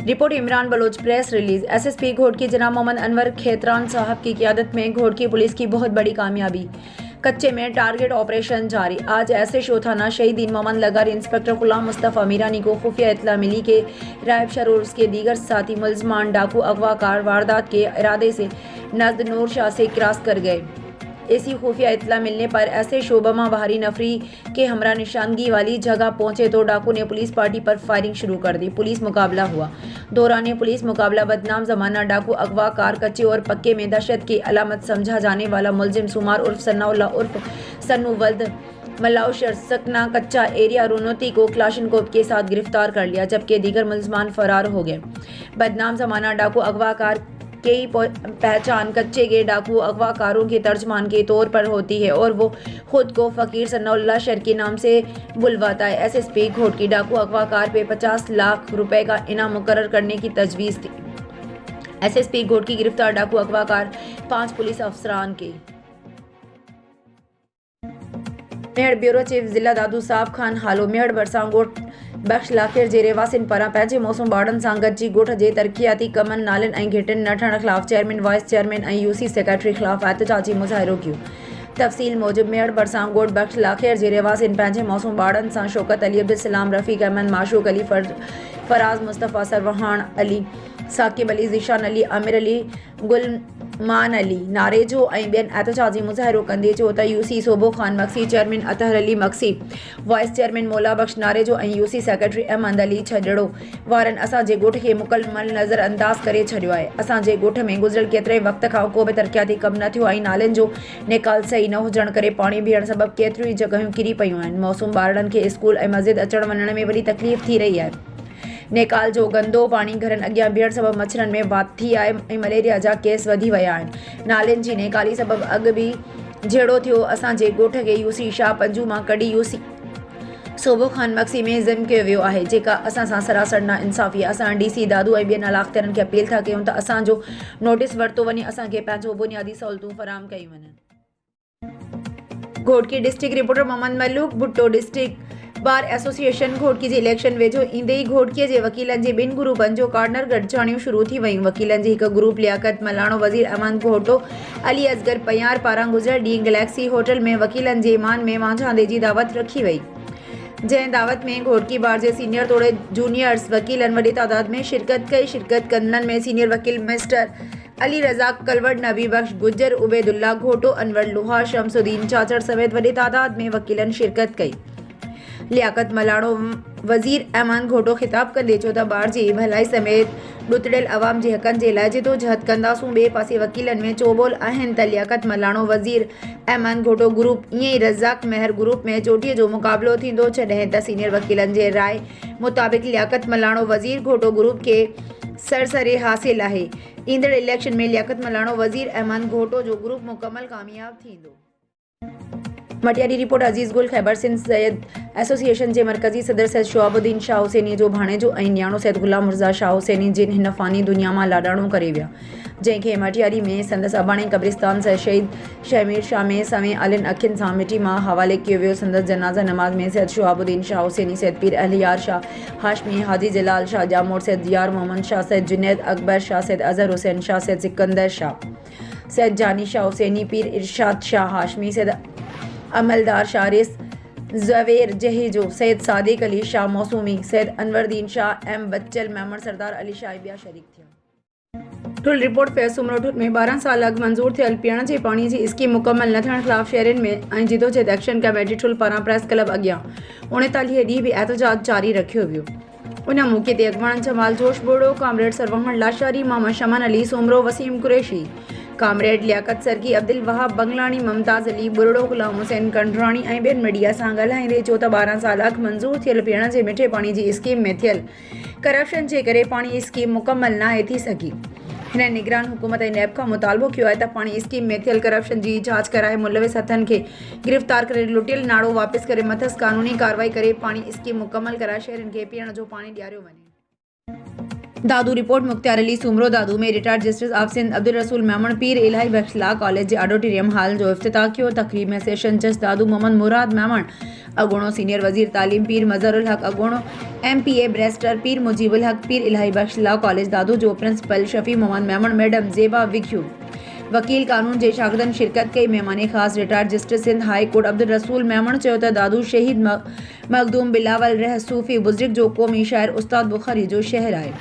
Report Imran Baloch. Press release. SSP Ghotki जनाब मोहम्मद अनवर खेतरान साहब की क़यादत में घोटकी पुलिस की बहुत बड़ी कामयाबी। कच्चे में टारगेट ऑपरेशन जारी। आज ऐसे शो थाना शहीदीन मोहम्मद लगर इंस्पेक्टर गुलाम मुस्तफ़ा मीरानी को खुफिया इत्तला मिली कि रायब शर और उसके दीगर साथी मुलजमान डाकू अगवाकार वारदात के इरादे से नज़द नूर शाह से क्रॉस कर गए। ऐसी खुफिया इत्तला मिलने पर ऐसे शोबमा बाहरी नफरी के हमरा निशानगी वाली जगह पहुंचे तो डाकू ने पुलिस पार्टी पर फायरिंग शुरू कर दी। पुलिस मुकाबला हुआ। दौरान पुलिस मुकाबला बदनाम जमाना डाकू अगवा कार कच्चे और पक्के में दहशत की अलामत समझा जाने वाला मुलजिम सुमार उर्फ सन्नाउल्लाह उर्फ सन्नू वल्द मलाउशर सकना कच्चा एरिया रोनोती को क्लाशनकोप के साथ गिरफ्तार कर लिया, जबकि दीगर मुलजमान फरार हो गए। बदनाम जमाना डाकू अगवाकार की पहचान कच्चे के डाकू अगवाकारों के तर्जमान के तौर पर होती है और वो खुद को फ़कीर सन्नाउल्लाह शर के नाम से बुलवाता है। एसएसपी घोटकी डाकू अगवाकार पे 50 लाख रुपए का इनाम मुकर्रर करने की तजवीज़ थी। एसएसपी घोटकी गिरफ्तार डाकू अगवाकार 5 पुलिस अफसरान के। मेहड़ ब्यूरो चीफ जिला दादू साहब खान हालो मेहड़ बरसां गोठ बख्श लाखेर जे रेवासिन पारां पंहिंजे मौसम बाड़न सां गॾिजी ॻोठ जे तरक़ियाती कमनि नालनि ऐं घेटनि न ठहण ख़िलाफ़ चेयरमैन वाइस चेयरमैन ऐं यूसी सेक्रेटरी ख़िलाफ़ एहतजाजी मुज़ाहिरो कयो। तफ़सील मूजिब मेहड़ बरसां गोठ बख्श लाखेर जे रेवासिन पंहिंजे मौसूम बाड़न सां शौकत अली अब्दुलसलाम रफ़ीक अहमद माशूक अली फराज़ मुस्तफ़ा सरवहान अली साकिब अली ज़ीशान अली आमिर अली गुलमान अली नारेजो ऐं ॿियनि एहतजाजी मुज़ाहिरो कंदे चयो त यूसी सोबो ख़ान मक्सी चेयरमैन अतहर अली मक्सी वाइस चेयरमैन मौला बख्श नारेजो ऐं यूसी सेक्रेटरी अहमद अली छजड़ो वारनि असांजे ॻोठ खे मुकमल नज़रअंदाज़ करे छॾियो आहे। असांजे ॻोठ में गुज़िरियल केतिरे वक़्त खां को बि तरक़ियाती कमु न थियो ऐं नालनि जो निकाल सही न हुजण करे पाणी बीहण सबबि केतिरियूं ई जॻहियूं किरी पयूं आहिनि। मौसूम ॿारनि खे स्कूल ऐं मस्जिद अचण वञण में वॾी तकलीफ़ थी रही आहे। नेकाल जो गंदो पानी घरनि अॻियां बीहण सबबि मच्छरनि में बात थी आहे ऐं मलेरिया जा केस वधी विया आहिनि। नालियुनि जी नेकाली सबबि अॻु बि जहिड़ो थियो। असांजे ॻोठ खे यूसी शाह पंजू मां कढी यूसी सोबो ख़ान मक्सी में ज़िम कयो वियो आहे, जेका असां सां सरासर ना इंसाफ़ी आहे। असां डीसी दादू ऐं ॿियनि अलाख़्तिरनि खे अपील था कयूं त असांजो नोटिस वरितो वञे, असांखे पंहिंजो बुनियादी सहूलतूं फराहम कयूं वञनि। Ghotki district reporter Mohammad Malook Bhutto. District bar association Ghotki जे इलेक्शन वेझो ईंदे ई घोटकीअ जे वकीलनि जे 2 ग्रुपनि जो कार्नर गॾिजाणियूं शुरू थी वयूं। वकीलनि जे हिकु ग्रुप लियाकत मलाणो वज़ीर अहमद घोटो अली असगर पयार पारां गुज़िरियल ॾींहुं गैलेक्सी होटल में वकीलनि जे ईमान में वांझांदे जी दावत रखी वई, जंहिं दावत में घोटकी बार जे सीनियर तोड़े जूनियर्स वकीलनि वॾी तादाद में शिरकत कई। शिरकत कंदड़नि में सीनियर वकील मिस्टर अली रज़ाक कलवट, नबी बख्श गुज्जर, उबैदुल्ला घोटो, अनवर लोहार, शमसुद्दीन चाचड़ समेत वॾी तादाद में वकीलनि शिरकत कई। लियाकत मलाणो वज़ीर अहमद घोटो ख़िताब कंदे चयो त बार जी भलाई समेत ॾुतड़ियल अवाम जे हक़नि जे लाइ जिदोजहद कंदासूं। ॿिए पासे वकीलनि में चोबोल आहिनि त लियाकत मलाणो वज़ीर अहमद घोटो ग्रुप ईअं ई रज़ाक महर ग्रुप में चोटीअ जो मुक़ाबिलो थींदो, जॾहिं त सीनियर वकीलनि जे राय मुताबिक़ लियाकत मलाणो वज़ीर घोटो ग्रुप खे सरसरे हासिल आहे। ईंदड़ इलेक्शन में लियाकत मलाणो वज़ीर अहमद घोटो जो ग्रुप मुकमल कामयाब थींदो। मटियारी रिपोर्ट अजीज़ गुल। खैबर सिंध सैयद एसोसिएशन जे मरकज़ी सदर सैयद शहाबुद्दीन शाह हुसैनी जो भाणेजो ऐं न्याणो सैयद गुलाम मुर्ज़ा शाह हुसैनी जिन हिन फ़ानी दुनिया मां लाॾाणो करे विया, जंहिंखे मटियारी में संदसि अबाणे क़ब्रिस्तान सां शहीद शमीर शाह में सवें आलिन अखियुनि सां मिटी मां हवाले कयो वियो। संदसि जनाज़ा नमाज़ में सैयद शहाबुद्दीन शाह हुसैनी, सैयद पीर अहलियार शाह हाशमी, हाजी जलाल शाह जामोर, सैयद यार मोहम्मद शाह, सैयद जुनैद अकबर शाह, सैयद अजहर हुसैन शाह, सैयद सिकंदर शाह, सैयद जानी शाह हुसैनी, पीर इरशाद शाह हाशमी, सैयद अमलदार शाह रिस ज़वेर जहेजो, सैयद सादिक अली शाह मौसूमी, सैयद अनवरदीन शाह एम बच्चल, मेमर सरदार अली शाह ॿिया शरीक थिया। ठुल रिपोर्ट फैज़ सुमरोठुल में 12 साल अॻु मंज़ूर थियल पीअण जे पाणी जी स्कीम मुकमल न थियण ख़िलाफ़ शहरनि में ऐं जिदोजहद एक्शन कमेटी ठुल पारां प्रेस क्लब अॻियां 39 ॾींहं बि एहतजाज जारी रखियो वियो। उन मौक़े ते अॻवान जमाल जोश बोड़ो, कामरेड सरवहण लाशारी, मोहम्मद शमन अली सोमरो, वसीम कुरैशी, कामरेड लियाकत सरकी, अब्दुल वहाब बंगलानी, मुमताज़ अली बुरड़ो, गुलाम हुसैन कंडरानी ऐं ॿियनि मीडिया सां ॻाल्हाईंदे चयो त 12 साल अॻु मंज़ूर थियल पीअण जे मिठे पाणी जी स्कीम में थियल करप्शन जे करे पाणी स्कीम मुकमल नाहे थी सघी। हिन निगरान हुकूमत ऐं नैब खां मुतालबो कयो आहे त पाणी स्कीम में थियल करप्शन जी जांच कराए मुलविस हथनि खे गिरफ़्तार करे लुटियल नाड़ो वापसि करे मथसि कानूनी कार्रवाई करे पाणी स्कीम मुकमल कराए शहरनि खे पीअण जो पाणी ॾियारियो वञे। दादू रिपोर्ट मुख्तियार अली सुमरो दादू में retired justice of Sindh Abdul Rasool Memon Pir Ilahi Bakhsh law college जे ऑडिटोरियम हाल जो इफ्तिताह कियो। तकरीब में सेशन जज दादू मोहम्मद मुराद मेमण अगोणो सीनियर वजीर तालीम पीर मजहरुल हक अगोणो MPA बैरिस्टर पीर मुजीबुल हक पीर इलाही बख्श लॉ कॉलेज दादू जो प्रिंसिपल शफी मोहम्मद मेमण मैडम ज़ेबा विक्यू वकील कानून जे शागिर्दनि शिरकत कई। मेहमान ख़ास retired justice Sindh high court Abdul Rasool Memon चयो त दादू शहीद मखदूम बिलावल रह सूफ़ी बुज़ुर्ग जो क़ौमी शाइर उस्ताद बुखारी जो शहर है।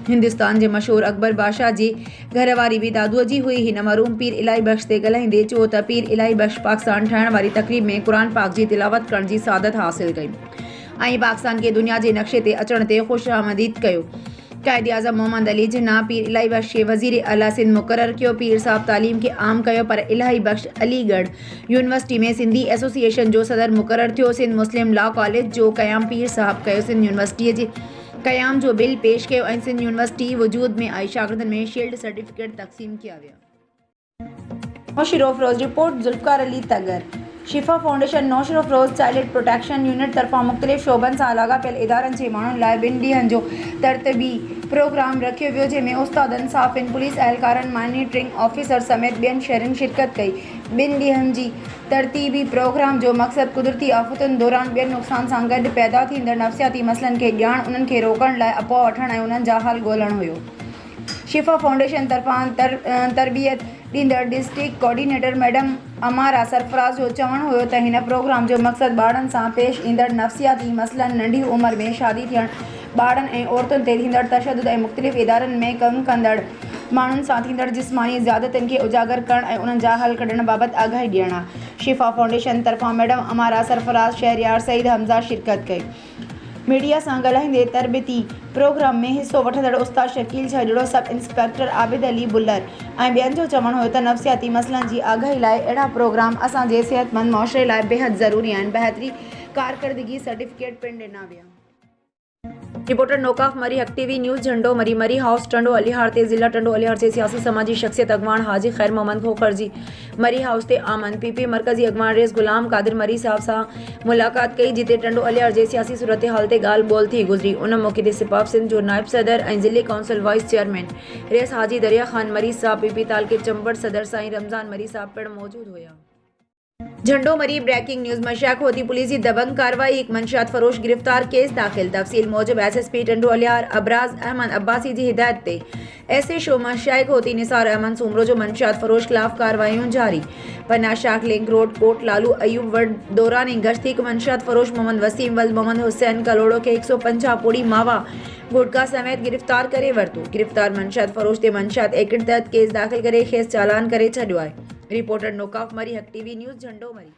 हिंदुस्तान जे मशहूर अकबर बादशाह जी घरवारी भी दादूअ जी हुई। हिन मरूम पीर इलाही बख्श ते ॻाल्हाईंदे चयो त पीर इलाही बख्श पाकिस्तान ठाहिण वारी तकरीब में क़ुरान पाक जी तिलावत करण जी सादत हासिल कई ऐं पाकिस्तान खे दुनिया जे नक्शे ते अचण ते ख़ुशआमदीद कयो। कायदे आज़म मोहम्मद अली जिन्ना पीर इलाही बख्श खे वज़ीर आला सिंध मुक़रर कियो। पीर साहब तालीम खे आम कयो पर इलाही बख्श अलीगढ़ यूनिवर्सिटी में सिंधी एसोसिएशन जो सदर मुक़रर थियो। सिंध मुस्लिम लॉ कॉलेज जो क़याम पीर साहब कयो। सिंध यूनिवर्सिटी जे क़याम जो बिल पेश कयो ऐं सिंध यूनिवर्सिटी वजूद में आई। शागिर्दनि में शील्ड सर्टिफिकेट तक़सीम किया विया। Naushahro Feroze report Zulfiqar Ali Tagar Shifa foundation Naushahro Feroze child protection unit तरफ़ां मुख़्तलिफ़ शोबनि सां लाॻापियल इदारनि जे माण्हुनि लाइ 2 ॾींहनि जो तरतीबी प्रोग्राम रखियो वियो जंहिं में उस्तादनि साफ़िन पुलिस अहलकारनि मॉनिटरिंग ऑफिसर समेत ॿियनि शहरनि शिरकत कई। 2 ॾींहनि जी तरतीबी प्रोग्राम जो मक़सदु कुदरती आफ़तुनि दौरान ॿियनि नुक़सान सां गॾु पैदा थींदड़ नफ़सियाती मसइलनि खे ॼाण उन्हनि खे रोकण लाइ अफ़वाह वठणु ऐं उन्हनि जा हल ॻोल्हणु हुयो। शिफ़ा फाउंडेशन तरफ़ां तरबियत ॾींदड़ डिस्ट्रिक्ट कोऑर्डिनेटर मैडम अमारा सरफराज़ जो चवणु हुयो त हिन प्रोग्राम जो मक़सदु ॿारनि सां पेश ईंदड़ नफ़सियाती मसइलनि नंढी उमिरि में शादी थियण ॿारनि ऐं औरतुनि ते थींदड़ तशदुद ऐं मुख़्तलिफ़ इदारनि में कमु कंदड़ माण्हुनि सां थींदड़ जिस्मानी ज़ियादतियुनि खे उजागर करणु ऐं उन्हनि जा हल कढण बाबति आगाही ॾियणु आहे। शिफ़ा फाउंडेशन तरफ़ां मैडम अमारा सरफराज़ शहरयार सईद हमज़ा शिरकत कई। मीडिया सां ॻाल्हाईंदे तरबियती प्रोग्राम में हिसो वठंदड़ उस्ताद शकील छजड़ो सब इंस्पेक्टर आबिद अली बुल्लर ऐं ॿियनि जो चवणु हुयो त नफ़सियाती मसइलनि जी आगाही लाइ अहिड़ा प्रोग्राम असांजे सिहतमंद मुआशरे लाइ बेहद ज़रूरी आहिनि। बहितरी कारकर्दगी सर्टिफिकेट पिणु ॾिना विया। रिपोर्टर नौकाफ मरी हक TV न्यूज़ झंडो मरी मरी हाउस टंडो अलीहार ते ज़िला टंडो अलीहार से सियासी समाजी शख्सियत अगवान हाजी खैर मोहम्मद खोखर जी मरी हाउस ते आमन PP मरकज़ी अगवान रेस गुलाम कादिर मरी साहब सां मुलाक़ात कई जिते टंडो अलीहार जे सियासी सूरत हाल ते ॻाल्हि ॿोल थी गुज़री। उन मौक़े ते सिपाफ सिंध जो नायब सदर ऐं ज़िले काउंसिल वाइस चेयरमैन रेस हाजी दरिया ख़ान मरी साहब PP तालके चंबड़ सदर साईं रमज़ान मरी साहब पिणु मौजूद हुया। झंडो मरी ब्रेकिंग न्यूज़ मशाक होती पुलिस की दबंग कार्रवाई एक मंशियात फरोश गिरफ्तार केस दाखिल। तफसील मूजिब SSP टंडो अलियार अबराज अहमद अब्बासी की हिदायत ते SHO मशाक होती निसार अहमद सुमरो जो मंशियात फरोश खिलाफ कार्रवाइयों जारी। पन्ना शाख लिंक रोड कोट लालू अयूब वड दौरान गश्ती मंशियात फरोश मोहम्मद वसीम वल मोहम्मद हुसैन कलोड़ो के 150 पोड़ी मावा गुटका समेत गिरफ्तार करे वरतो। गिरफ्तार मंशियात फरोश ते मंशियात एक्ट तहत केस दाखिल करे खेस चालान करे छॾियो आहे। रिपोर्टर नौकाफ मरी हक TV न्यूज़ झंडो मरी।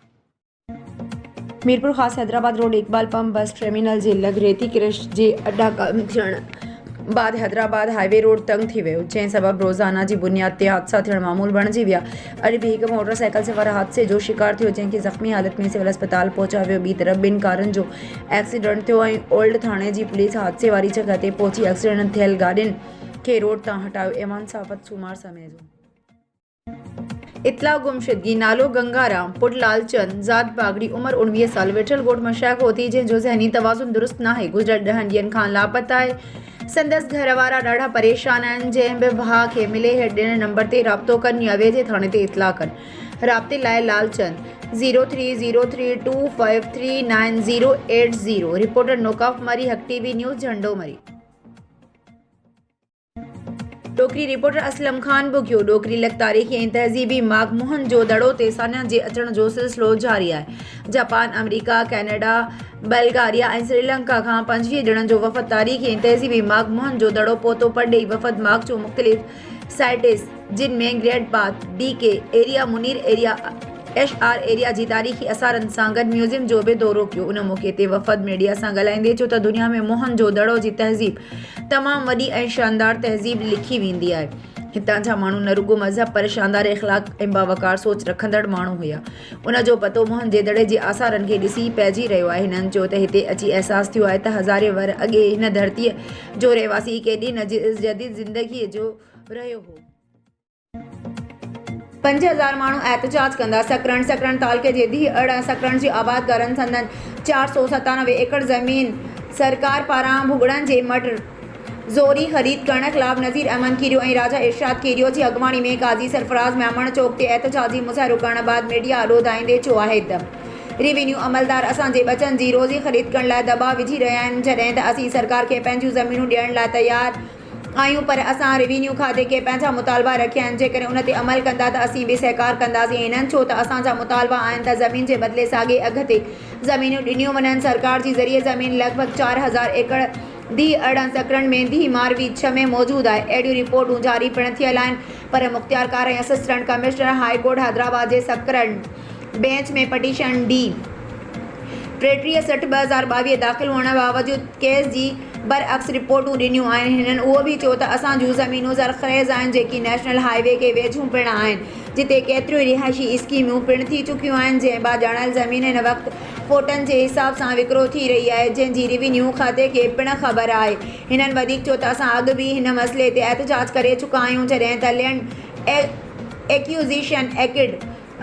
Mirpur Khas Hyderabad road Iqbal pump bus terminal जे लॻ रेती क्रश जे अड्डा कम थियण बाद हैदराबाद हाईवे रोड तंग थी वियो जंहिं सबब रोज़ाना जी बुनियाद ते हादसा थियण मामूल बणिजी विया। अॼु बि हिकु मोटरसाइकिल सवार हादसे जो शिकार थियो जंहिंखे ज़ख़्मी हालत में सिविल अस्पताल पहुचायो वियो। ॿी तरफ़ 2 कारनि जो एक्सीडेंट थियो ऐं ओल्ड थाणे जी पुलिस हादसे वारी जॻह ते पहुची एक्सीडेंट थियल गाॾियुनि खे रोड तां हटायो। ऐवान साफ़त सूमार समय जो इतला गुमशुदगी नालो गंगाराम पुट लालचंद ज़ात बागड़ी उम्र 19 साल वेठल गोट मशाक होती जंहिंजो ज़हनी तवाज़ुन दुरुस्त नाहे गुज़िरियल 10 ॾींहनि खां लापता आहे। संदसि घर वारा ॾाढा परेशान आहिनि। जंहिं बि भाउ खे मिले ॾिनल नंबर ते राब्तो कनि या वेझे थाणे ते इतला कनि। राब्ते लाइ लालचंद 030325398080। रिपोर्टर नौकाफ मरी हक TV न्यूज़ झंडो मरी। डोकरी रिपोर्टर असलम खान बुगियो डोकरी लग तारीख़ी ऐं तहज़ीबी मागमुहन जो दड़ो ते सान्या जे अचण जो सिलसिलो जारी आहे। जापान अमेरिका कैनेडा बल्गारिया ऐं श्रीलंका खां 25 ॼणनि जो वफ़द तारीख़ी ऐं तहज़ीबी मागमुहन जो दड़ो पहुतो। परॾेही वफ़द माग जो मुख़्तलिफ़ साइटिस जिन में great bath DK area Munir area HR area जी तारीख़ी असारनि सां गॾु म्यूज़ियम जो बि दौरो कयो। उन मौक़े ते वफ़द मीडिया सां ॻाल्हाईंदे चयो त दुनिया में मोहन जो दड़ो जी तहज़ीब तमामु वॾी ऐं शानदार तहज़ीब लिखी वेंदी आहे। हितां जा माण्हू न रुगो मज़हब पर शानदार इख़्लाक़ ऐं बावकार सोच रखंदड़ माण्हू हुया। उन जो पतो मोहन जे दड़े जे आसारनि खे ॾिसी पइजी रहियो आहे। हिननि चयो त हिते अची अहसासु थियो आहे त हज़ारे वर अॻे हिन धरतीअ जो रहवासी केॾी जदीद ज़िंदगीअ जो रहियो हो। 5000 माण्हू एहतजाज कंदा। सकरण तालके जे धीअ अड़ सकरण जी आबादगारनि संदन 497 एकड़ ज़मीन सरकार पारां भुॻड़नि जे मट ज़ोरी ख़रीद करण ख़िलाफ़ नज़ीर अहमद कीरियो ऐं राजा इरशाद कीरियो जी अॻवानी में काज़ी सरफराज़ मेमण चौक ते एहतजाजी मुज़ाहिरो करण बाद मीडिया ॾोधाईंदे चयो आहे त रेवेन्यू अमलदार असांजे बचनि जी रोज़ी ख़रीद करण लाइ दबाव विझी रहिया आहिनि, जॾहिं त असीं सरकार खे पंहिंजूं ज़मीनूं ॾियण लाइ तयारु आहियूं, पर असां रेवेन्यू खाते के पंहिंजा मुतालबा रखिया आहिनि। जेकॾहिं उन ते अमल कंदा त असीं बि सहकार कंदासीं। इन्हनि छो त असांजा मुतालबा आहिनि त ज़मीन जे बदिले साॻे अघ ते ज़मीनूं ॾिनियूं वञनि। सरकार जी ज़रिए ज़मीन लॻभॻि 4000 एकड़ दी अड़नि सकड़नि में दी मारवी 6 में मौजूदु आहे। अहिड़ियूं रिपोर्टूं जारी पिणु थियल आहिनि, पर मुख़्तियार कार ऐं assistant commissioner high court Hyderabad जे सकड़नि बेंच में पटिशन डी 3360/2022 दाख़िल हुअण बावजूदि केस जी बरअक्स रिपोर्टूं ॾिनियूं आहिनि। हिननि उहो बि चयो त असांजूं ज़मीनूं ज़रख़्रेज़ आहिनि, जेकी नेशनल हाईवे के वेझूं पिणु आहिनि, जिते केतिरियूं रिहाइशी स्कीमूं पिणु थी चुकियूं आहिनि। जंहिं बाद ॼाणल ज़मीन हिन वक़्तु फोटनि जे हिसाब सां विकिरो थी रही आहे, जंहिंजी रेवेन्यू खाते खे पिणु ख़बर आहे। हिननि वधीक चयो त असां अॻु बि हिन मसइले ते एहतजाज करे चुका आहियूं, जॾहिं त लैंड एक्विज़िशन एक्ट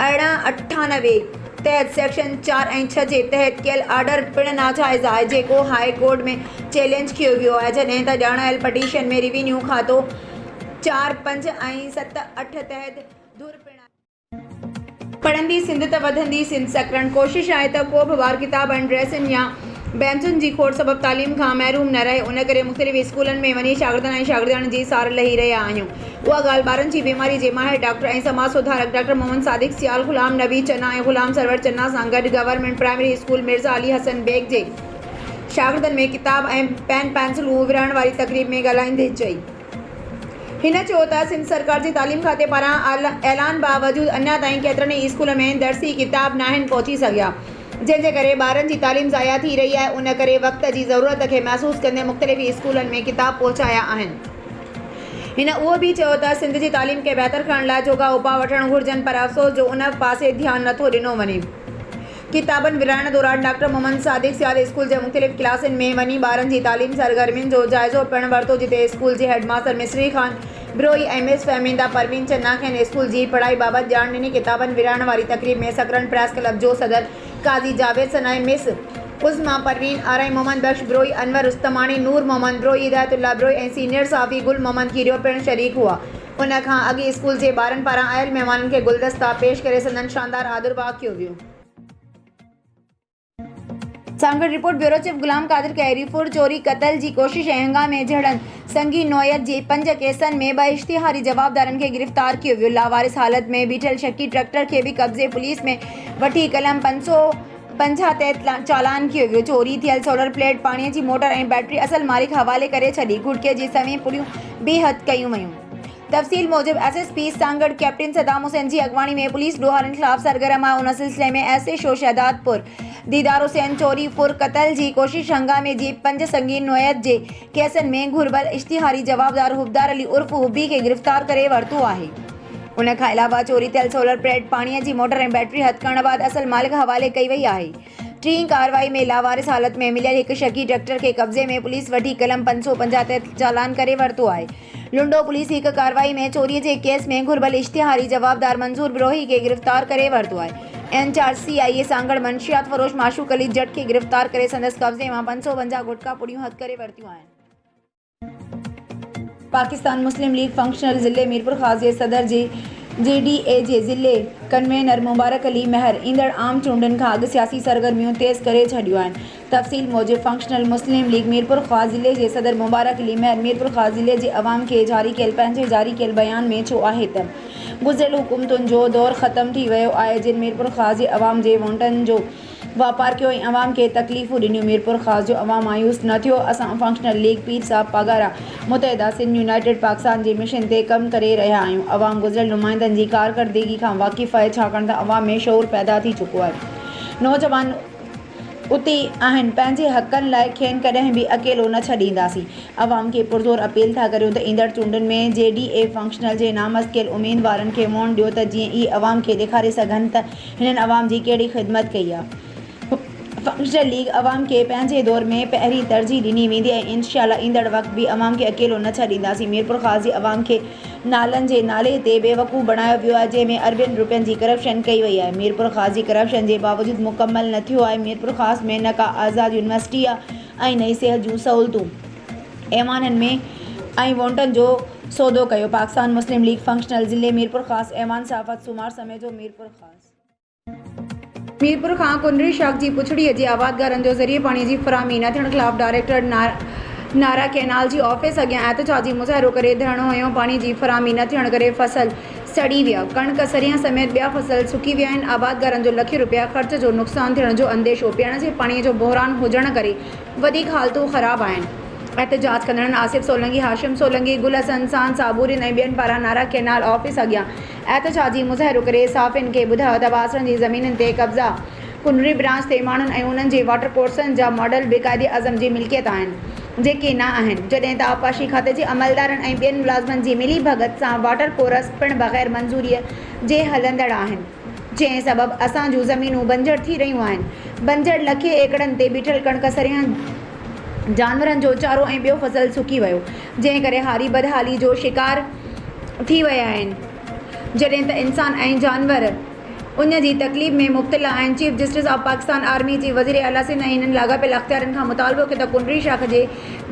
1898 तहत सेक्शन 4 ऐं 6 जे तहत कयल ऑर्डर पिणु नाजाइज़ आहे, जेको हाई कोर्ट में चैलेंज कयो वियो आहे। जॾहिं त ॼाणल पटिशन में रेवेन्यू खातो 4, 5 ऐं 7, 8 तहत धुर पिणु पढ़ंदी सिंध त वधंदी सिंध सकड़नि। कोशिशि आहे त को बि ॿार किताबनि, ड्रेसुनि या बेंचुनि जी खोड़ सबबि तालीम खां महरूम न रहे। उन करे मुख़्तलिफ़ स्कूलनि में वञी शागिर्दनि ऐं शागिर्दियाणियुनि जी सार लही रहिया आहियूं। उहा ॻाल्हि ॿारनि जी बीमारी जे माहिर डॉक्टर ऐं समाज सुधारक डॉक्टर मोहम्मद सादिक सियाल, ग़ुलाम नबी चन्ना ऐं ग़ुलाम सरवर चन्ना सां गॾु government primary school Mirza Ali Hassan Baig जे शागिर्दनि में किताब ऐं पेन पेंसिलूं विरहाइण वारी तक़रीब में ॻाल्हाईंदे चई। हिन चयो त सिंध सरकार जे तालीम खाते पारां ऐलान बावजूदि अञा ताईं केतिरनि ई स्कूल में दर्सी किताब नाहिनि पहुची सघिया, जंहिंजे करे ॿारनि जी तालीम ज़ाया थी रही आहे। उन करे वक़्त जी ज़रूरत खे महसूस कंदे मुख़्तलिफ़ स्कूलनि में किताब पहुचाया आहिनि। हिन उहो बि चयो त सिंध जी तालीम खे बहितर करण लाइ जोगा उपाउ वठणु घुरिजनि, पर अफ़सोस जो उन पासे ध्यानु नथो ॾिनो वञे। किताबनि विरहाइण दौरान डॉक्टर मोहम्मद सादिक सियाल स्कूल जे मुख़्तलिफ़ क्लासनि में वञी ॿारनि जी तालीम सरगर्मियुनि जो जाइज़ो पिणु वरितो, जिते स्कूल जे हेडमास्टर मिसरी ख़ान बिरोई ऐं मिस फहमीदा परवीन चन्ना खेनि स्कूल जी पढ़ाई बाबति ॼाण ॾिनी। किताबनि विरहाइण वारी तक़रीब में सकरन प्रेस क्लब जो सदर काज़ी जावेद सनाए, मिस उज़मा परवीन आराई, मोहम्मद बख्श बिरोई, अनवर उस्तमानी, नूर मोहम्मद बिरोई, हिदायतुल्लाह बिरोई ऐं सीनियर साफ़ी गुल मोहम्मद कीरियो पिणु शरीक हुआ। उन खां अॻु स्कूल जे ॿारनि पारां आयल महिमाननि खे गुलदस्ता पेश करे संदन शानदार आदरवाह कयो वियो। Sanghar report bureau chief Ghulam Qadir कैरीफुर चोरी क़त्ल जी कोशिश ऐं हंगामे जहिड़नि संगीन नौयत जे 5 केसनि में 2 इश्तिहारी जवाबदारनि खे गिरफ़्तार कयो वियो। लावारिस हालत में बीठल शकी ट्रैक्टर खे बि कब्ज़े पुलिस में वठी कलम 550 तहत चालान कयो वियो। चोरी थियल सोलर प्लेट, पाणीअ जी मोटर ऐं बैटरी असल मालिक हवाले करे छॾी। गुटके जी सवें पुड़ियूं बेहद कयूं वयूं। तफ़सील मूजिब एसएसपी सांगड़ कैप्टन सदाम हुसैन जी अॻवानी में पुलिस ॾोहारनि ख़िलाफ़ सरगर्म आहे। उन सिलसिले में एसए शो शहदादपुर दीदार हुसैन चोरी फुर क़त्ल जी कोशिश हंगामे जी 5 संगीन नौयत जे केसनि में घुर्बल इश्तिहारी जवाबदार हुबदार अली उर्फ हुबी खे गिरफ़्तार करे वरितो आहे। उन खां अलावा चोरी थियल सोलर प्लेट, पाणीअ जी मोटर ऐं बैटरी हथ करण बाद असल मालिक हवाले कई वई आहे। टीं कार्रवाई में लावारिस हालत में मिलियल हिकु शकी ट्रैक्टर खे कब्ज़े में पुलिस वठी कलम 550 तहत चालान करे वरितो आहे। लुंडो पुलिस हिकु कार्रवाई में चोरीअ जे केस में घुर्बल इश्तिहारी जवाबदार मंसूर बिरोही खे गिरफ़्तार करे वरितो आहे। इंचार्ज सीआईए सांगड़ मंशियात फरोश माशूक अली जट खे गिरफ़्तार करे संदसि कब्ज़े मां 550 गुटका पुड़ियूं हथ करे वरितियूं आहिनि। पाकिस्तान मुस्लिम लीग फंक्शनल ज़िले मीरपुर ख़ास जे सदर जे जेडीए जे ज़िले कन्वेनर मुबारक अली महर ईंदड़ आम चूंडनि खां अॻु सियासी सरगर्मियूं तेज़ करे छॾियूं आहिनि। तफ़सील मूजिब फंक्शनल मुस्लिम लीग मीरपुर ख़ास ज़िले जे सदर मुबारक अली महर मीरपुर ख़ास ज़िले जे अवाम खे पंहिंजे जारी कयल बयान में चयो आहे त गुज़िरियल हुकूमतुनि जो दौरु ख़त्म थी वियो आहे, जिन मीरपुर ख़ास जे अवाम जे वोटनि जो वापार कयो ऐं अवाम खे तकलीफ़ूं ॾिनियूं। मीरपुर ख़ास जो अवाम मायूस न थियो। असां फंक्शनल लीग पीर साहब पागारा मुतहदा सिंध यूनाइटेड पाकिस्तान जे मिशन ते कमु करे रहिया आहियूं। अवाम गुज़िरियल नुमाइंदनि जी कारकर्दगी खां वाक़िफ़ आहे, छाकाणि त अवाम में शौर पैदा थी चुको आहे। नौजवान उते आहिनि, पंहिंजे हक़नि लाइ खेनि कॾहिं बि अकेलो न छॾींदासीं। अवाम खे पुरज़ोर अपील था करियूं त ईंदड़ चूंडनि में जेडीए फंक्शनल जे नामज़द कयल उम्मीदवारनि खे वोट ॾियो, त जीअं ई अवाम खे ॾेखारे सघनि त हिननि अवाम जी कहिड़ी ख़िदमत कई आहे। फंक्शनल लीग अवाम खे पंहिंजे दौर में पहिरीं तरजीह ॾिनी वेंदी ऐं इंशाअल्लाह ईंदड़ वक़्त बि अवाम खे अकेलो न छॾींदासीं। मीरपुर ख़ास जे अवाम खे नालनि जे नाले ते बेवकूफ़ बणायो वियो आहे, जंहिंमें अरबनि रुपयनि जी करप्शन कई वई आहे। मीरपुर ख़ास जी करप्शन जे बावजूदि मुकमल न थियो आहे। मीरपुर ख़ास में न का आज़ाद यूनिवर्सिटी आहे ऐं नई सिहत जूं सहूलतूं ऐवाननि में ऐं वोटनि जो सौदो कयो। पाकिस्तान मुस्लिम लीग फंक्शनल ज़िले मीरपुर ख़ासि ऐवान साफ़त सूमार समय जो मीरपुर खां कुनरी शाख जी पुछड़ीअ जे आबादगारनि जो ज़रिए पाणीअ जी फ़राहमी न थियण ख़िलाफ़ डायरेक्टर नारा कैनाल जी ऑफिस अॻियां एहतजाजी मुज़ाहिरो करे धरणो हयो। पाणी जी फ़राहमी न थियण करे फसल सड़ी विया, कणक सरियां समेत ॿिया फसल सुकी विया आहिनि। आबादगारनि जो लख रुपया ख़र्च जो नुक़सान थियण जो अंदेशो, पीअण जे पाणीअ जो बहिरान हुजण करे वधीक हालतूं ख़राब आहिनि। एहतजाज कंदड़नि आसिफ सोलंकी, हाशिम सोलंकी, गुल हसन सान साबूरिन ऐं ॿियनि पारां नारा कैनाल ऑफिस अॻियां एहतजाजी मुज़ाहिरो करे साफ़िन खे ॿुधायो त बासरनि जी ज़मीनुनि ते कब्ज़ा कुनरी ब्रांच ते माण्हुनि ऐं उन्हनि जे वाटर कोर्सनि जा मॉडल बेक़ाइदे आज़म जी मिल्कियत आहिनि जेके न आहिनि, जॾहिं त आबपाशी खाते जे अमलदारनि ऐं ॿियनि मुलाज़िमनि जी मिली भगत सां वाटर कोर्स पिणु बग़ैर मंज़ूरीअ जे हलंदड़ आहिनि, जंहिं सबबि असां जूं ज़मीनूं बंजर थी रहियूं आहिनि। बंजर लखे एकड़नि ते बीठल कणक सरियां जानवरनि जो चारो ऐं ॿियो फसल सुकी वियो, जंहिं करे हारी बदहाली जो शिकार थी विया आहिनि, जॾहिं त इंसान ऐं जानवर उन जी तकलीफ़ में मुब्तला आहिनि। Chief justice of Pakistan army जी वज़ीर आला सिंध ऐं हिननि लाॻापियल अख़्तियारनि खां मुतालबो कयो त कुनरी शाख जे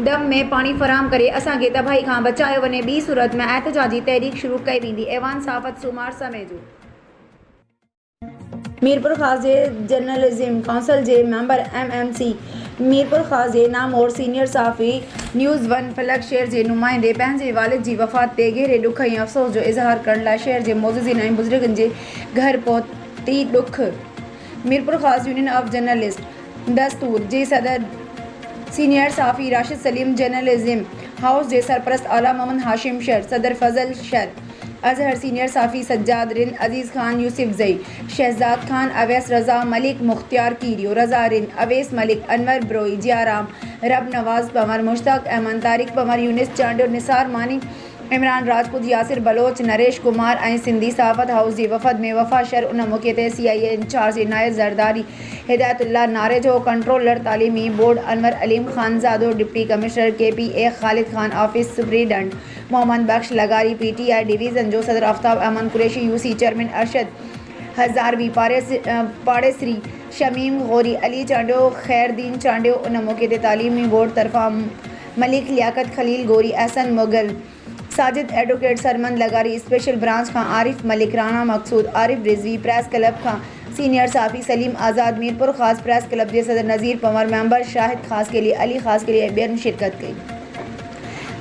दम में पाणी फ़राहम करे असांखे तबाही खां बचायो वञे। ॿी सूरत में एहतजाजी तहरीक शुरू कई वेंदी। ऐवान साफ़त सूमार समय जो मीरपुर ख़ासि जे जर्नलिज़म काउंसिल जे मेंबर MMC मीरपुर ख़ासि जे नामोर सीनियर सहाफ़ी न्यूज़ वन फलक शहर जे नुमाइंदे पंहिंजे वालिद जी वफ़ात ते गहरे ॾुख ऐं अफ़सोस जो इज़हार करण लाइ शहर जे मोअज़्ज़िन ऐं बुज़ुर्गनि जे घर पहुती। ॾुख मीरपुर ख़ासि यूनियन ऑफ जर्नलिस्ट दस्तूर जे सदर सीनियर सहाफ़ी राशिद सलीम, जर्नलिज़म हाउस जे सरपरस्त आला मोहम्मद हाशिम शर, सदर फज़ल शर, अज़हर सीनियर सहाफ़ी सज्जाद रिन, अज़ीज़ खान, यूसुफ ज़ई, शहजाद खान, अवैस रज़ा, मलिक मुख्तियार कीरियो, रज़ा रिन, अवैस मलिक, अनवर ब्रोई, जियाराम, रब नवाज़ पंवर, मुश्ताक अहमद, तारिक पंवर, यूनिस चांडियो, निसार मानी, इमरान राजपूत, यासिर बलोच, नरेश कुमार ऐं सिंधी सहाफ़त हाउस जी वफ़द में वफ़ा शर। उन मौक़े ते CIA in charge Inayat Zardari, Hidayatullah Narejo controller तालीमी board Anwar Aleem Khanzado, deputy commissioner KPA Khalid Khan, office superintendent Mohammad Bakhsh Lagari, PTI division जो सदर आफ्ताब अहमद कुरैशी, UC चेयरमैन अरशद हज़ारवी, पाड़ेसरी शमीम गौरी, अली चांडियो, खैरदीन चांडियो। उन मौक़े ते तालीमी बोर्ड तरफ़ां Malik Liaquat, Khalil Ghauri, Ahsan Mughal, Sajid advocate, Sarmand Lagari, special branch Khan Arif Malik, Rana Maqsood, Arif Rizvi, press club खां सीनियर सहाफ़ी सलीम आज़ाद, मीरपुर ख़ासि प्रेस क्लब जे सदर नज़ीर पंवर, मेंबर शाहिद ख़ासि के लिए, अली ख़ासि के लिए ऐं ॿियनि शिरकत कई।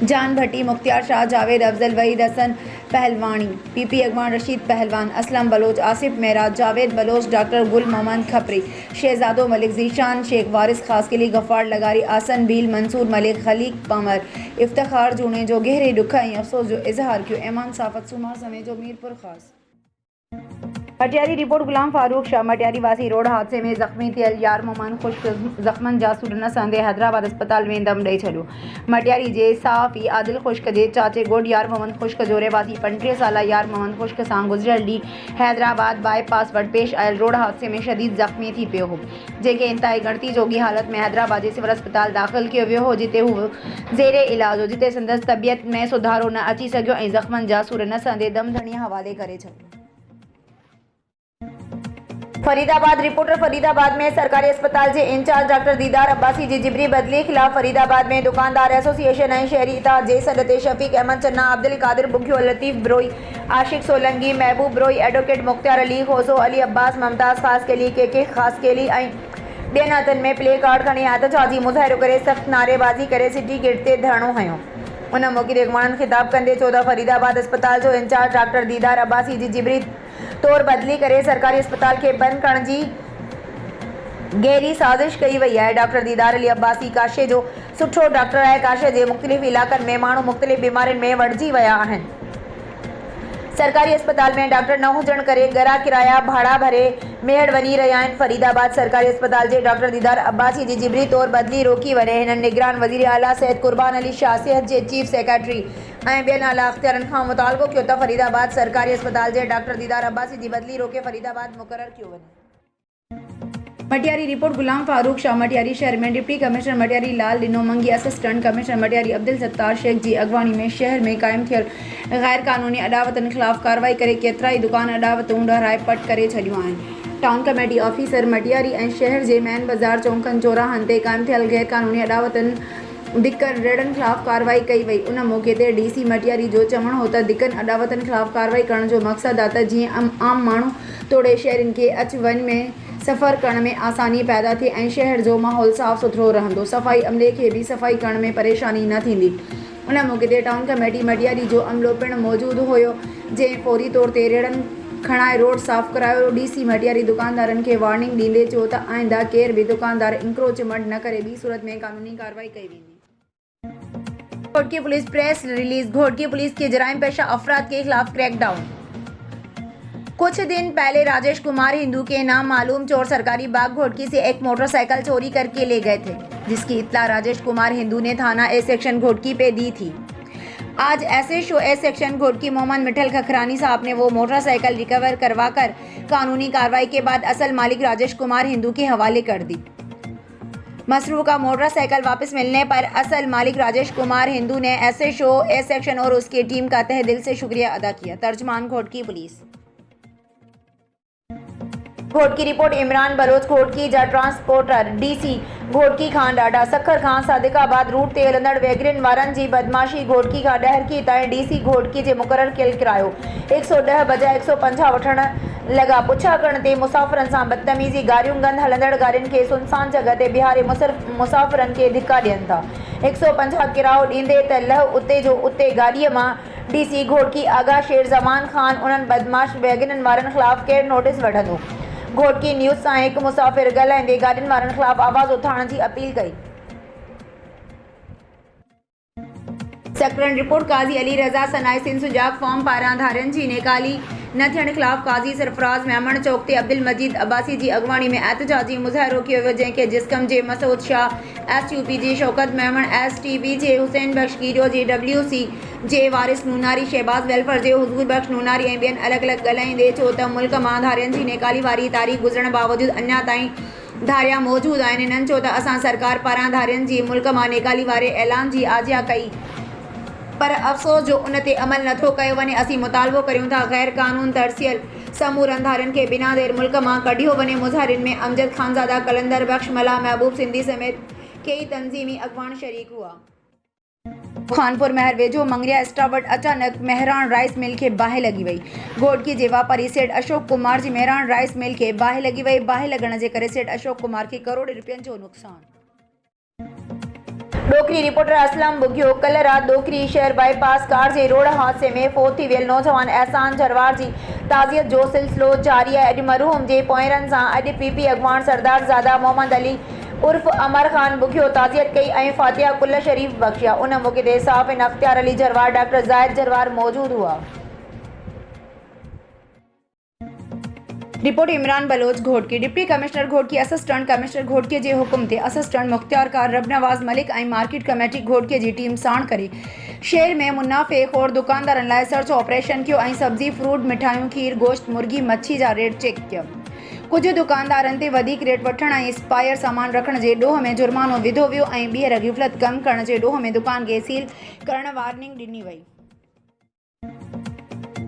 जान भट्टी, मुख्तियार शाह, जावेद अफज़ल, वहीद हसन पहलवानी, PP अगवान रशीद पहलवान, असलम बलोच, आसिफ मेराज, जावेद बलोच, डॉक्टर गुल मोहम्मद खपरी, शहजादो मलिक, जीशान शेख, वारिस ख़ास के लिए, गफ़ार लगारी, आसन भील, मंसूर मलिक, खलीक पंवर, इफ्तिखार जूने जो गहरे दुख ऐं अफ़सोस जो इज़हार कियो। ऐवान साफ़त सूमार समय जो मीरपुर ख़ासि मटियारी रिपोर्ट गुलाम फारूक शाह, मटियारी वासी रोड हादसे में ज़ख़्मी थियल यार मोहम्मद ख़ुश्क ज़ख़्मनि जा सूरन संदे हैदराबाद अस्पताल में दम ॾेई छॾियो। मटियारी जे सहाफ़ी आदिल ख़ुश्क जे चाचे घोट यार मोहम्मद ख़ुश्क जो रहवासी 35 साला यार मोहम्मद ख़ुश्क सां गुज़िरियल ॾींहुं हैदराबाद बाईपास वटि पेश आयल रोड हादसे में शदीद ज़ख़्मी थी पियो हो, जंहिंखे इंतहाई गणती जोगी हालत में हैदराबाद जे सिविल अस्पताल दाख़िल कयो वियो हो, जिते हू ज़ेरे इलाज हो, जिते संदसि तबियत में सुधारो न अची सघियो ऐं ज़ख़्मनि जा सूर न संदे दमधणीअ हवाले करे छॾियो। फरीदाबाद रिपोर्टर फरीदाबाद में सरकारी अस्पताल जे इंचार्ज डॉक्टर दीदार अब्बासी जी जिबरी बदली ख़िलाफ़ फरीदाबाद में दुकानदार एसोसिएशन ऐं शहरी इत्तेहाद जे सॾ ते शफ़ीक अहमद चन्ना, अब्दुल कादिर बुखियो, लतीफ़ ब्रोई, आशिक सोलंकी, महबूब ब्रोई, एडवोकेट मुख्तियार अली खोसो, अली अब्बास, मुमताज़ ख़ास केली, KK ख़ास केली ऐं ॿियनि हथनि में प्ले कार्ड खणी एहतजाजी मुज़ाहिरो करे सख़्त नारेबाज़ी करे सिटी गेट ते धरणो हयो। उन मौक़े ते अॻवाननि ख़िताब कंदे चयो त फरीदाबाद अस्पताल जो इंचार्ज डॉक्टर दीदार अब्बासी जी जिबरी तौर बदली करे सरकारी अस्पताल खे बंदि करण जी गहरी साज़िश कई वई आहे। डॉक्टर दीदार अली अब्बासी काशे जो सुठो डॉक्टर आहे। काशे जे मुख़्तलिफ़ इलाक़नि में माण्हू मुख़्तलिफ़ बीमारियुनि में वड़जी विया आहिनि। सरकारी अस्पताल में डॉक्टर न हुजण करे ॻरा किराया भाड़ा भरे मेड़ वञी रहिया आहिनि। फरीदाबाद सरकारी अस्पताल जे डॉक्टर दीदार अब्बासी जी जिबरी तौर बदली रोकी वञे। हिननि निगरान वज़ीर आला सैयद कुर्बान अली शाह, सिहत जे चीफ सेक्रेटरी ऐं ॿियनि आला अख़्तियारनि खां मुतालबो कयो त फरीदाबाद सरकारी अस्पताल जे डॉक्टर दीदार अब्बासी जी बदली रोके फरीदाबाद मुक़ररु कयो वञे। मटियारी रिपोर्ट गुलाम फारूक शाह, मटियारी शहर में डिप्टी कमिश्नर मटियारी लाल ॾिनो मंगी, असिस्टेंट कमिश्नर मटियारी अब्दुल सत्तार शेख जी अॻवानी में शहर में क़ाइमु थियल गैर क़ानूनी अॾावतनि ख़िलाफ़ कार्रवाई करे केतिरा ई दुकान अॾावतूं ॾहाराए पट करे छॾियूं आहिनि। टाउन कमेटी ऑफिसर मटियारी ऐं शहर जे मैन बाज़ार चौंकनि चौराहनि ते क़ाइमु थियल गैर क़ानूनी अॾावतनि दिक्कन रेडन खिलाफ कार्रवाई कई वई। उन मौके ते DC मटियारी जो चवण हो त दिक्कन अडावतन खिलाफ कार्रवाई करण जो मकसद आहे त जीअं आम माण्हू तोड़े शहरनि खे अच वञ में सफ़र करण में आसानी पैदा थिए ऐं शहर जो माहौल साफ़ सुथरो रहंदो। सफ़ाई अमले खे भी सफ़ाई करण में परेशानी न थींदी। उन मौके ते टाउन कमेटी मटियारी जो अमलो पिणु मौजूदु हुयो, जंहिं फौरी तौर ते रेड़नि खणाए रोड साफ़ करायो। DC मटियारी दुकानदारनि खे वार्निंग ॾींदे चयो त आइंदा केर बि दुकानदार इंक्रोचमेंट न करे, ॿी सूरत में कानूनी कार्रवाई कई वेंदी। Ghotki police press release. Ghotki police के जराइम पेशा अफराद के खिलाफ क्रैकडाउन। कुछ दिन पहले राजेश कुमार हिंदू के नाम मालूम चोर सरकारी बाग घोटकी से एक मोटरसाइकिल चोरी करके ले गए थे, जिसकी इत्तला राजेश कुमार हिंदू ने थाना ए सेक्शन घोटकी पे दी थी। आज SHO A section Ghotki Mohammad Mithal Khakhrani साहब ने वो मोटरसाइकिल रिकवर करवाकर कानूनी कार्रवाई के बाद असल मालिक राजेश कुमार हिंदू के हवाले कर दी। मसरूका मोटरसाइकिल वापस मिलने पर असल मालिक राजेश कुमार हिंदू ने SHO ए सेक्शन और उसकी टीम का तहे दिल से शुक्रिया अदा किया। तर्जमान घोटकी पुलिस। घोटकी रिपोर्ट इमरान बलोच। घोटकी जा ट्रांसपोर्टर DC घोटकी खां ॾाढा सखर खां सादिकाबाद रूट ते हलंदड़ वैगरिन वारनि जी बदमाशी। घोटकी खां ॾहरकी ताईं DC घोटकी जे मुक़ररु कयल किरायो 110 बजाए 150 वठण लॻा। पुछा करण ते मुसाफ़िरनि सां बदतमीज़ी। गारियूं गंद हलंदड़ गाॾियुनि खे सुनसान जॻह ते बीहारे मुसाफ़िरनि खे धिका ॾियनि था। 150 किरायो ॾींदे त लह उते जो उते। गाॾीअ मां DC घोटकी आगा शेर ज़मान ख़ान उन्हनि बदमाश वैगरिन वारनि ख़िलाफ़ केरु नोटिस वठंदो। घोटकी न्यूज़ सां हिकु मुसाफ़िर ॻाल्हाईंदे गाॾियुनि वारनि ख़िलाफ़ आवाज़ उथारण जी अपील कई। सेक्रेटरी रिपोर्ट काज़ी अली रज़ा सनाए सिंध सुजाग फॉर्म पारां धारियनि जी नेकाली न थियण ख़िलाफ़ काज़ी सरफराज़ मेमण चौक ते अब्दुल मजीद अब्बासी जी अॻवानी में एहतजाजी मुज़ाहिरो कयो वियो, जंहिंखे जिस्कम जे मसूद शाह, SUP जी शौकत मेमण, STB जे हुसैन बख्श कीरियो जी WC जे वारिस नूनारी, शहबाज़ वेलफेयर जे हुज़ूर बख्श नूनारी ऐं ॿियनि अलॻि अलॻि ॻाल्हाईंदे चयो त मुल्क मां धारियनि जी नेकाली वारी तारीख़ गुज़रण बावजूदि अञा ताईं धारिया मौजूदु आहिनि। इन्हनि चयो त असां सरकार पारां धारियनि जी मुल्क मां नेकाली वारे ऐलान जी आजिया कई, पर अफ़सोस जो उन ते अमल नथो कयो वञे। असीं मुतालबो करियूं था गैर कानून तरसियल समूर अंधारियुनि खे बिना देर मुल्क मां कढियो वञे। मुज़ाहिरनि में अमजद खानज़ादा, कलंदर बख्श, मला महबूब सिंधी समेत कई तंज़ीमी अॻवान शरीक हुआ। खानपुर महर वेझो मंगरिया स्टाफ वटि अचानक मेहरान राइस मिल खे बाहि लॻी वई। घोटकी जे वापारी सेठ अशोक कुमार जी मेहरान राइस मिल खे बाहि लॻी वई। बाहि लॻण जे करे सेठ अशोक कुमार खे करोड़े रुपयनि जो नुक़सानु। डोकरी रिपोर्टर असलम बुगियो। कल रात डोकरी शहर बाईपास कार जे रोड हादसे में फोत थी वियल नौजवान एहसान झरवार जी ताज़ियत जो सिलसिलो जारी आहे। अॼु मरहूम जे पोयरनि सां अॼु PP अॻवान सरदार ज़ादा मोहम्मद अली उर्फ अमर ख़ान बुगियो ताज़ियत कई ऐं फातिहा कुल शरीफ़ बख़्शिया। उन मौक़े ते साफ़िन अख्तियार अली झरवार, डॉक्टर ज़ाहिद झरवार मौजूदु हुआ। Report Imran Baloch. Ghotki deputy commissioner Ghotki assistant commissioner Ghotki जे हुकुम ते असिस्टेंट मुख्तियारकार रबनवाज़ मलिक ऐं मार्केट कमेटी घोटकी जी टीम साण करे शहर में मुनाफ़े खोर दुकानदारनि लाइ सर्च ऑपरेशन कयो ऐं सब्ज़ी, फ्रूट, मिठाइयूं, खीर, गोश्त, मुर्गी, मच्छी जा रेट चेक कया। कुझु दुकानदारनि ते वधीक रेट वठण ऐं एक्सपायर सामान रखण जे ॾोह में जुर्मानो विधो वियो ऐं ॿीहर गिफ़लत कम करण जे ॾोह में दुकान खे सील करण वार्निंग ॾिनी वई।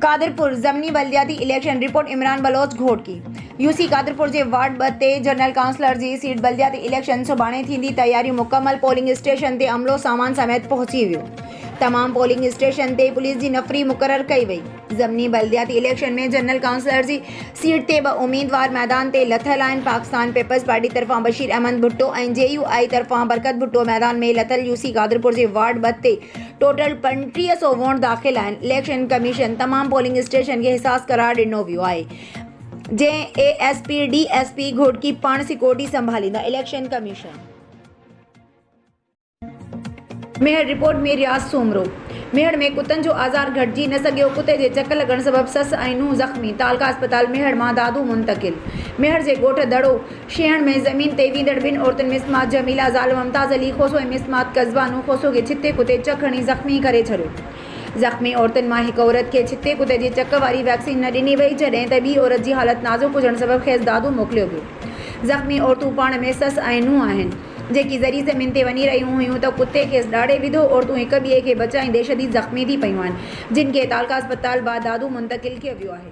कादरपुर ज़मनी बल्दियाती election. Report Imran Baloch. Ghotki UC Qadirpur जे वार्ड 2 ते जनरल काउंसलर जी सीट बल्दियाती इलेक्शन सुभाणे थींदी। तयारियूं मुकमल। पोलिंग स्टेशन ते अमलो सामान समेत पहुची वियो। तमाम पोलिंग स्टेशन ते पुलिस जी नफ़री मुक़ररु कई वई। ज़मनी बल्दियाती इलेक्शन में जनरल काउंसलर जी सीट ते 2 उम्मीदवार मैदान ते लथल आहिनि। पाकिस्तान पीपल्स पार्टी तरफ़ां बशीर अहमद भुट्टो ऐं JUI तरफ़ां बरकत भुट्टो मैदान में लथल। UC कादरपुर जे वार्ड 2 ते टोटल 3500 वोट दाख़िल आहिनि। इलेक्शन कमीशन तमाम पोलिंग स्टेशन खे हिसास करार ॾिनो वियो आहे, जंहिं ASP DSP घोटकी पाण सिक्योरिटी संभालींदा। इलेक्शन कमीशन मेहर। रिपोर्ट में रियाज़ सोमरो। मेहर में कुतनि जो आज़ार घटिजी न सघियो। कुते जे चक लॻण सबबि ससु ऐं नुंहुं ज़ख़्मी। तालका अस्पताल मेहर मां दादू मुंतकिल। मेहर जे ॻोठ दड़ो शेहण में ज़मीन ते वींदड़ 2 औरतुनि मिसमात जमीला ज़ाल मुमताज़ अली खोसो ऐं मिसमात कस्बा नुंहुं खोसो खे छिते कुते चक हणी ज़ख़्मी करे छॾियो। ज़ख़्मी औरतुनि मां हिकु औरत खे छिते कुते जी चक वारी वैक्सीन न ॾिनी वई, जॾहिं त ॿी औरत जी हालत नाज़ुक हुजण सबबि खेसि दादू मोकिलियो वियो। ज़ख़्मी औरतूं पाण में ससु ऐं नुंहुं आहिनि, जेकी ज़री ज़मीन ते वञी रहियूं हुयूं त कुते खेसि ॾाढे विधो। औरतूं हिक ॿिए खे बचाईंदे शदीद ज़ख़्मी थी पयूं आहिनि, जिन खे तालका अस्पताल बाद दादू मुंतकिल कयो वियो आहे।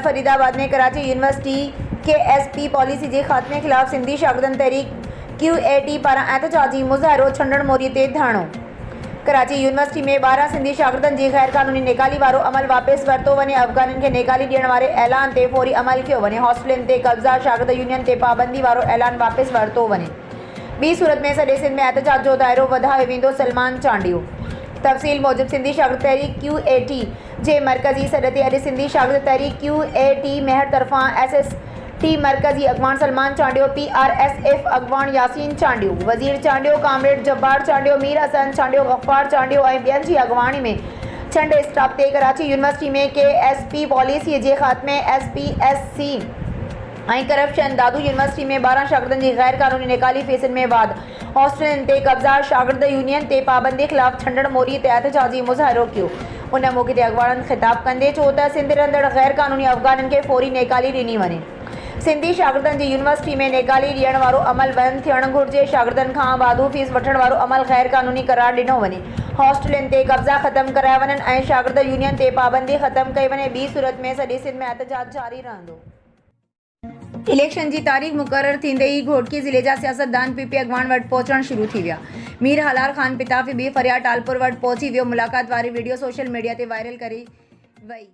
फरीदाबाद में कराची यूनिवर्सिटी के SP पॉलिसी जे ख़ात्मे ख़िलाफ़ सिंधी शागिर्दनि तहरीक QAT पारां एहतजाजी मुज़ाहिरो छंडण मोरी ते धरणो। कराची यूनिवर्सिटी में 12 सिंधी शागिर्दनि जी गैर क़ानूनी नेकाली वारो अमल वापसि वरितो वञे। अफ़गाननि खे नेकाली ॾियण वारे ऐलान ते फ़ौरी अमल कयो वञे। हॉस्टलनि ते कब्ज़ा शागिर्द यूनियन ते पाबंदी वारो ऐलान वापसि वरितो वञे। ॿी सूरत में सॼे सिंध में एहतजाज जो दायरो वधायो वेंदो। सलमान चांडियो। तफ़सील मूजिब सिंधी शागिर्द तहरीक QAT जे मरकज़ी सॾ ते अॼु सिंधी शागिर्द तहरीक QAT मेहर तरफ़ां SST मरकज़ी अॻवान सलमान चांडियो, PRSF अॻवान यासीन चांडियो, वज़ीर चांडियो, कामरेड जब्बार चांडियो, मीर हसन चांडियो, गफ़्फ़ार चांडियो ऐं ॿियनि जी अॻवानी में छंड स्टाफ ते कराची यूनिवर्सिटी में KSP पॉलिसीअ जे ख़ात्मे SPSC ऐं करप्शन। दादू यूनिवर्सिटी में 12 शागिर्दनि जी गैर क़ानूनी नेकाली फेसनि में वाद। हॉस्टलनि ते कब्ज़ा शागिर्द यूनियन ते पाबंदी ख़िलाफ़ छंडण मोरी ते एहतजाजी मुज़ाहिरो कयो। उन मौक़े ते अॻवाननि ख़िताब कंदे चयो त सिंध रहंदड़ गैर क़ानूनी अफ़गाननि खे फ़ौरी नेकाली ॾिनी वञे। सिंधी शागिर्दनि जी यूनिवर्सिटी में नेकाली ॾियण वारो अमल बंदि थियणु घुरिजे। शागिर्दनि खां वाधू फीस वठण वारो अमल गैर क़ानूनी करार ॾिनो वञे। हॉस्टलनि ते कब्ज़ा ख़तमु कराया वञनि ऐं शागिर्द यूनियन ते पाबंदी ख़तमु कई वञे। ॿी सूरत में सॼे सिंध में एहतजाज जारी रहंदो। इलेक्शन की तारीख़ मुक़रर थींदे ई घोटकी ज़िले जा सियासतदान PP अॻवान वटि पहुचणु शुरू थी विया। मीर हलाल ख़ान पिताफ़ी ॿी फरियाद टालपुर वटि पहुची वियो। मुलाक़ात वारी वीडियो सोशल मीडिया ते वायरल करी वई।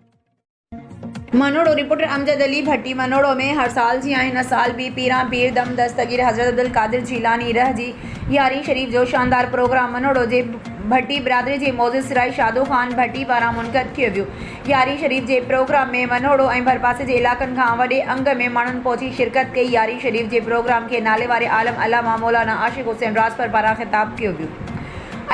मनोड़ो रिपोर्टर अमजद अली भट्टी। मनोड़ो में हर साल जी हिन साल भी पीरां पीर दम दस्तगीर हज़रत अब्दुल कादिर जीलानी रह जी यारी शरीफ़ जो शानदार प्रोग्राम मनोड़ो जे भट्टी बिरादरी जे मोज़िज़ सिराई शादो ख़ान भट्टी पारां मुनक़द कियो वियो। यारी शरीफ़ जे प्रोग्राम में मनोड़ो ऐं भरपासे जे इलाक़नि खां वॾे अंग में माण्हुनि पहुची शिरकत कई। यारी शरीफ़ जे प्रोग्राम के नाले वारे आलम अल्लामा मौलाना आशिक़ हुसैन राजपर पारां ख़िताब कियो वियो।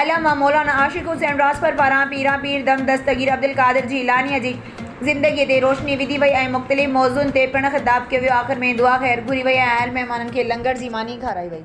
अल्लामा मौलाना आशिक़ हुसैन राजपर पारां पीरां पीर दम दस्तगीर अब्दुल कादिर जीलानीअ जी ज़िंदगी ते रोशनी विधी वई ऐं मुख़्तलिफ़ मौज़ुअनि ते पिणु ख़िताब कयो वियो। आख़िर में दुआ ख़ैर घुरी वई ऐं आयल महिमाननि खे लंगर जी मानी खाराई वई।